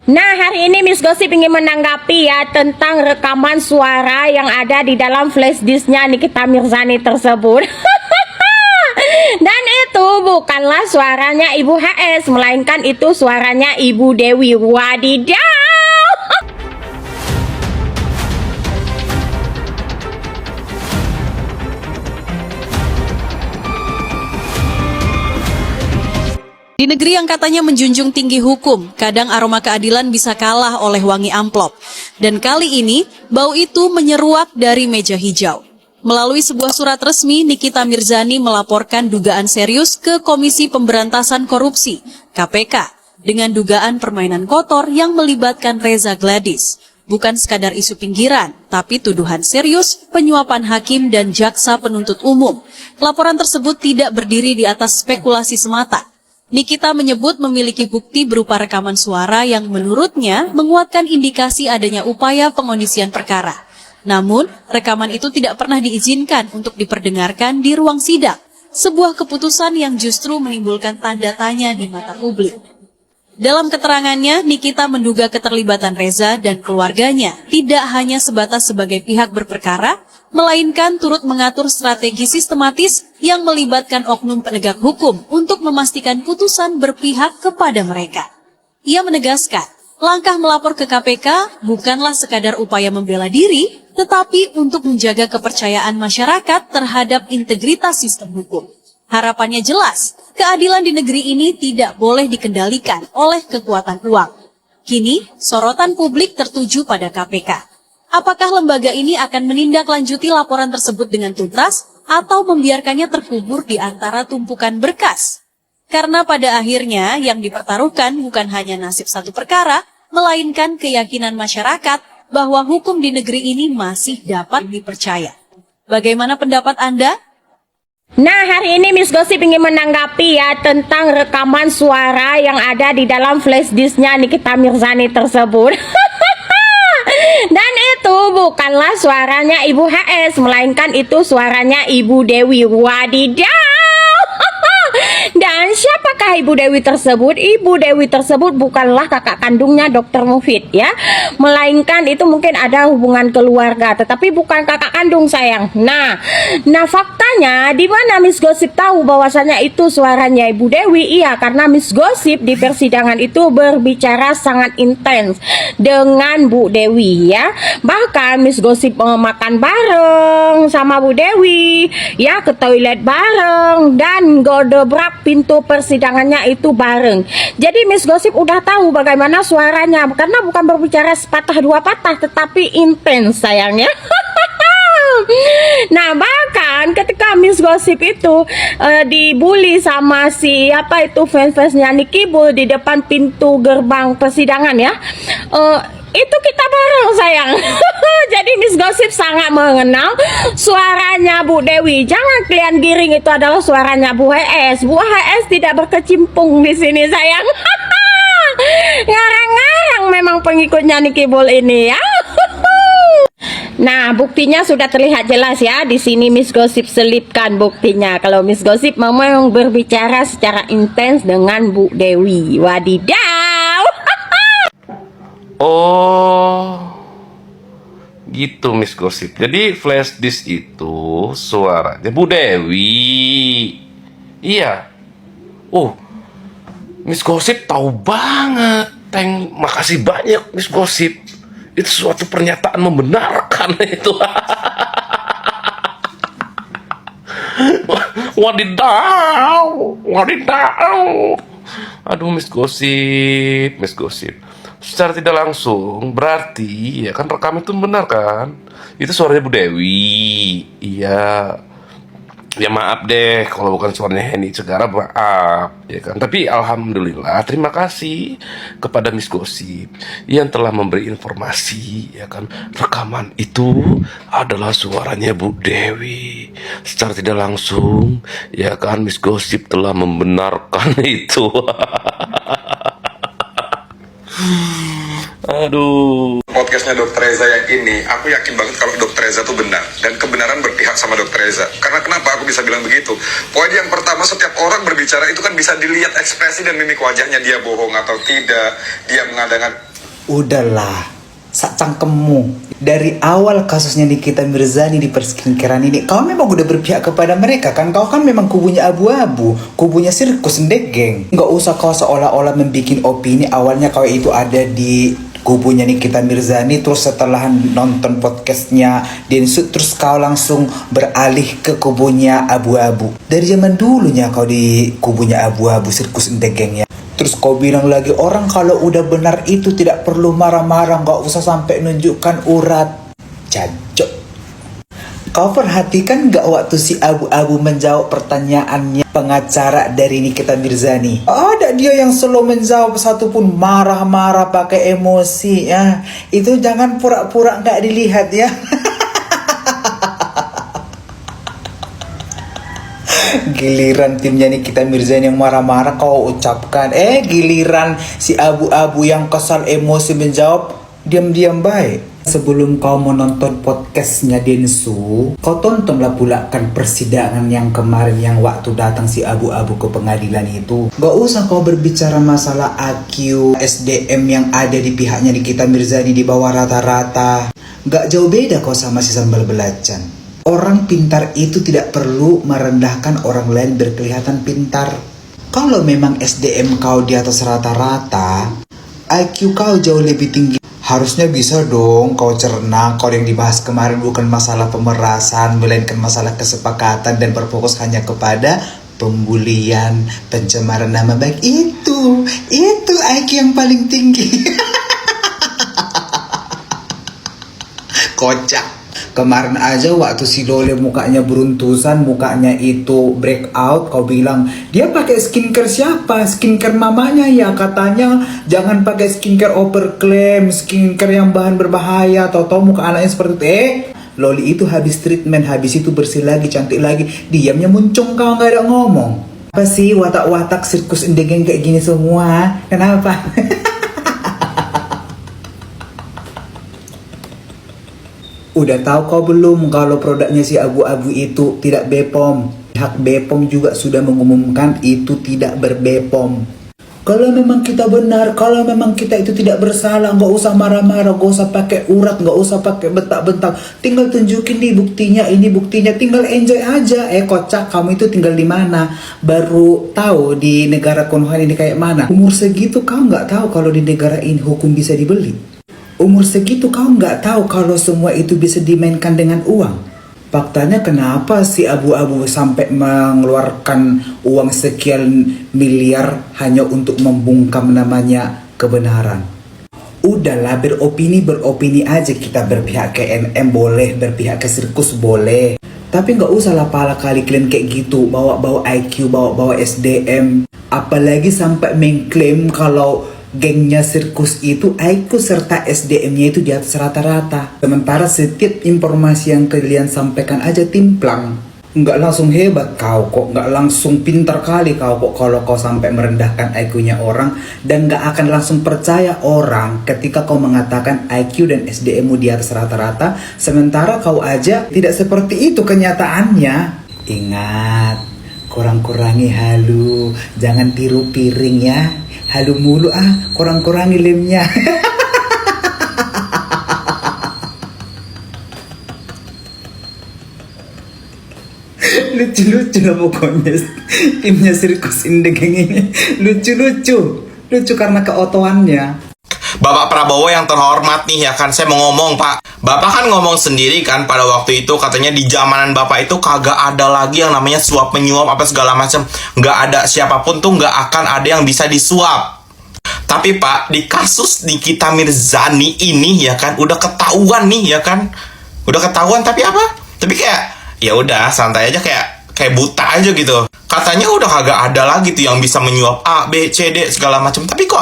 Nah, hari ini Miss Gosip ingin menanggapi ya tentang rekaman suara yang ada di dalam flash disknya Nikita Mirzani tersebut. Dan itu bukanlah suaranya Ibu HS, melainkan itu suaranya Ibu Dewi. Wadidaw! Di negeri yang katanya menjunjung tinggi hukum, kadang aroma keadilan bisa kalah oleh wangi amplop. Dan kali ini, bau itu menyeruak dari meja hijau. Melalui sebuah surat resmi, Nikita Mirzani melaporkan dugaan serius ke Komisi Pemberantasan Korupsi, KPK, dengan dugaan permainan kotor yang melibatkan Reza Gladys. Bukan sekadar isu pinggiran, tapi tuduhan serius penyuapan hakim dan jaksa penuntut umum. Laporan tersebut tidak berdiri di atas spekulasi semata. Nikita menyebut memiliki bukti berupa rekaman suara yang menurutnya menguatkan indikasi adanya upaya pengondisian perkara. Namun, rekaman itu tidak pernah diizinkan untuk diperdengarkan di ruang sidang, sebuah keputusan yang justru menimbulkan tanda tanya di mata publik. Dalam keterangannya, Nikita menduga keterlibatan Reza dan keluarganya tidak hanya sebatas sebagai pihak berperkara, melainkan turut mengatur strategi sistematis yang melibatkan oknum penegak hukum untuk memastikan putusan berpihak kepada mereka. Ia menegaskan, langkah melapor ke KPK bukanlah sekadar upaya membela diri, tetapi untuk menjaga kepercayaan masyarakat terhadap integritas sistem hukum. Harapannya jelas, keadilan di negeri ini tidak boleh dikendalikan oleh kekuatan uang. Kini, sorotan publik tertuju pada KPK. Apakah lembaga ini akan menindaklanjuti laporan tersebut dengan tuntas atau membiarkannya terkubur di antara tumpukan berkas? Karena pada akhirnya yang dipertaruhkan bukan hanya nasib satu perkara, melainkan keyakinan masyarakat bahwa hukum di negeri ini masih dapat dipercaya. Bagaimana pendapat Anda? Nah, hari ini Miss Gosip ingin menanggapi ya tentang rekaman suara yang ada di dalam flash disknya Nikita Mirzani tersebut. Dan itu bukanlah suaranya Ibu HS, melainkan itu suaranya Ibu Dewi. Wadidaw! Dan siapakah Ibu Dewi tersebut? Ibu Dewi tersebut bukanlah kakak kandungnya Dr. Mufid ya, melainkan itu mungkin ada hubungan keluarga, tetapi bukan kakak kandung sayang. Nah faktanya di mana Miss Gosip tahu bahwasanya itu suaranya Ibu Dewi? Iya, karena Miss Gosip di persidangan itu berbicara sangat intens dengan Bu Dewi ya. Bahkan Miss Gosip makan bareng sama Bu Dewi ya, ke toilet bareng dan godobrak pintu persidangannya itu bareng. Jadi Miss Gosip udah tahu bagaimana suaranya, karena bukan berbicara sepatah dua patah tetapi intens sayangnya. Nah, bahkan ketika Miss Gosip itu dibully sama siapa itu fans-fansnya Niki Bull di depan pintu gerbang persidangan ya, itu kita bareng sayang. Jadi Miss Gosip sangat mengenal suaranya Bu Dewi. Jangan kalian giring itu adalah suaranya Bu HS. Bu HS tidak berkecimpung di sini sayang. Ngarang-ngarang memang pengikutnya Niki Bull ini ya. Nah, buktinya sudah terlihat jelas ya. Di sini Miss Gosip selipkan buktinya kalau Miss Gosip memang berbicara secara intens dengan Bu Dewi. Wadidaw. Oh, gitu Miss Gosip. Jadi flash disk itu suaranya Bu Dewi. Iya. Oh, Miss Gosip tahu banget. Makasih banyak Miss Gosip. Itu suatu pernyataan membenarkan itu. Wadidaw, wadidaw. Aduh Miss Gosip, Miss Gosip. Secara tidak langsung berarti ya kan rekam itu benar kan? Itu suaranya Bu Dewi. Iya. Ya maaf deh kalau bukan suaranya Henny Segara, maaf ya kan. Tapi alhamdulillah terima kasih kepada Miss Gosip yang telah memberi informasi ya kan. Rekaman itu adalah suaranya Bu Dewi. Secara tidak langsung ya kan Miss Gosip telah membenarkan itu. Aduh. Podcastnya Dr. Reza yang ini, aku yakin banget kalau Dr. Reza itu benar. Dan kebenaran berpihak sama Dr. Reza. Karena kenapa aku bisa bilang begitu? Poin yang pertama, setiap orang berbicara itu kan bisa dilihat ekspresi dan mimik wajahnya. Dia bohong atau tidak, dia mengadakan Udahlah, sak cangkemmu. Dari awal kasusnya Nikita Mirzani di perskinkeran ini, kau memang udah berpihak kepada mereka kan? Kau kan memang kubunya abu-abu, kubunya sirkus ndegeng. Nggak usah kau seolah-olah membikin opini awalnya kau itu ada di kubunya Nikita Mirzani, terus setelah nonton podcastnya Densut, terus kau langsung beralih ke kubunya abu-abu. Dari zaman dulunya kau di kubunya abu-abu sirkus ndegeng ya. Terus kau bilang lagi, orang kalau udah benar itu tidak perlu marah-marah, gak usah sampai nunjukkan urat. Cacok. Kau perhatikan gak waktu si abu-abu menjawab pertanyaannya pengacara dari Nikita Mirzani? Ada dia yang selalu menjawab satupun marah-marah pakai emosi ya. Itu jangan pura-pura gak dilihat ya. Giliran timnya Nikita Mirzani yang marah-marah kau ucapkan, giliran si abu-abu yang kesal emosi menjawab diam-diam baik. Sebelum kau menonton podcastnya Densu, kau tontonlah pula kan persidangan yang kemarin yang waktu datang si abu-abu ke pengadilan itu. Gak usah kau berbicara masalah IQ, SDM yang ada di pihaknya Nikita Mirzani di bawah rata-rata. Gak jauh beda kau sama si sambal belacan. Orang pintar itu tidak perlu merendahkan orang lain berkelihatan pintar. Kalau memang SDM kau di atas rata-rata, IQ kau jauh lebih tinggi. Harusnya bisa dong kau cerna. Kau yang dibahas kemarin bukan masalah pemerasan, melainkan masalah kesepakatan dan berfokus hanya kepada pembulian, pencemaran nama baik. Itu IQ yang paling tinggi. Kocak. Kemarin aja waktu si Lole mukanya beruntusan, mukanya itu breakout, kau bilang dia pakai skincare siapa? Skincare mamanya ya, katanya jangan pakai skincare overclaim, skincare yang bahan berbahaya. Tahu-tahu muka anaknya seperti itu. Loli itu habis treatment, habis itu bersih lagi, cantik lagi, diamnya muncung, kau nggak ada ngomong. Apa sih watak-watak sirkus ndegeng kayak gini semua? Kenapa? Udah tahu kau belum kalau produknya si abu-abu itu tidak BPOM? Pihak BPOM juga sudah mengumumkan itu tidak berbepom. Kalau memang kita benar, kalau memang kita itu tidak bersalah, nggak usah marah-marah, nggak usah pakai urat, nggak usah pakai bentak-bentak. Tinggal tunjukin nih buktinya, ini buktinya, tinggal enjoy aja. Kocak, kamu itu tinggal di mana? Baru tahu di negara konohan ini kayak mana? Umur segitu kau nggak tahu kalau di negara ini hukum bisa dibeli. Umur segitu kau nggak tahu kalau semua itu bisa dimainkan dengan uang. Faktanya kenapa si abu-abu sampai mengeluarkan uang sekian miliar hanya untuk membungkam namanya kebenaran? Udahlah, beropini aja, kita berpihak ke NM boleh, berpihak ke sirkus boleh. Tapi nggak usah lah pala kali kalian kayak gitu, bawa-bawa IQ, bawa-bawa SDM. Apalagi sampai mengklaim kalau gengnya sirkus itu IQ serta SDM-nya itu di atas rata-rata. Sementara setiap informasi yang kalian sampaikan aja timplang. Nggak langsung hebat kau kok, nggak langsung pintar kali kau kok kalau kau sampai merendahkan IQ-nya orang. Dan nggak akan langsung percaya orang ketika kau mengatakan IQ dan SDM-mu di atas rata-rata. Sementara kau aja tidak seperti itu kenyataannya. Ingat, kurang-kurangi halu, jangan tiru piring ya. Halu mulu kurang-kurangi lemnya. Lucu-lucu lah pokoknya timnya sirkus ndegeng ini. Lucu karena keotoannya. Bapak Prabowo yang terhormat nih ya kan, saya mau ngomong Pak. Bapak kan ngomong sendiri kan pada waktu itu, katanya di zamanan Bapak itu kagak ada lagi yang namanya suap menyuap apa segala macam. Nggak ada, siapapun tuh nggak akan ada yang bisa disuap. Tapi Pak, di kasus Nikita Mirzani ini ya kan udah ketahuan nih ya kan. Udah ketahuan tapi apa? Tapi kayak ya udah santai aja, kayak buta aja gitu. Katanya udah kagak ada lagi tuh yang bisa menyuap A, B, C, D segala macam. Tapi kok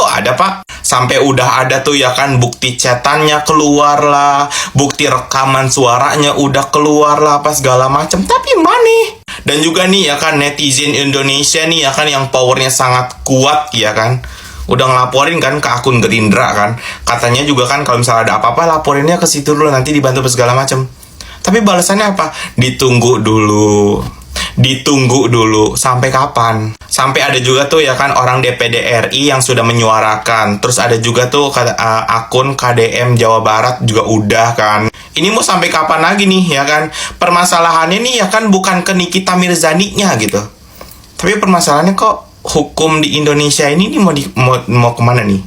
ada Pak? Sampai udah ada tuh ya kan bukti chatannya keluar lah, bukti rekaman suaranya udah keluar lah apa segala macam. Tapi mana? Dan juga nih ya kan netizen Indonesia nih ya kan yang powernya sangat kuat ya kan, udah ngelaporin kan ke akun Gerindra kan. Katanya juga kan kalau misalnya ada apa-apa laporinnya ke situ dulu, nanti dibantu segala macam. Tapi balasannya apa? Ditunggu dulu. Ditunggu dulu, sampai kapan? Sampai ada juga tuh ya kan orang DPD RI yang sudah menyuarakan. Terus ada juga tuh akun KDM Jawa Barat juga udah kan. Ini mau sampai kapan lagi nih ya kan? Permasalahannya nih ya kan bukan ke Nikita Mirzani-nya gitu. Tapi permasalahannya kok hukum di Indonesia ini nih mau kemana nih?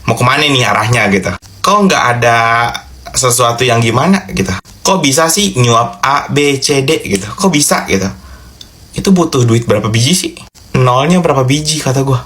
Mau kemana nih arahnya gitu? Kok nggak ada sesuatu yang gimana gitu? Kok bisa sih nyuap A, B, C, D gitu? Kok bisa gitu? Itu butuh duit berapa biji sih? Nolnya berapa biji kata gue?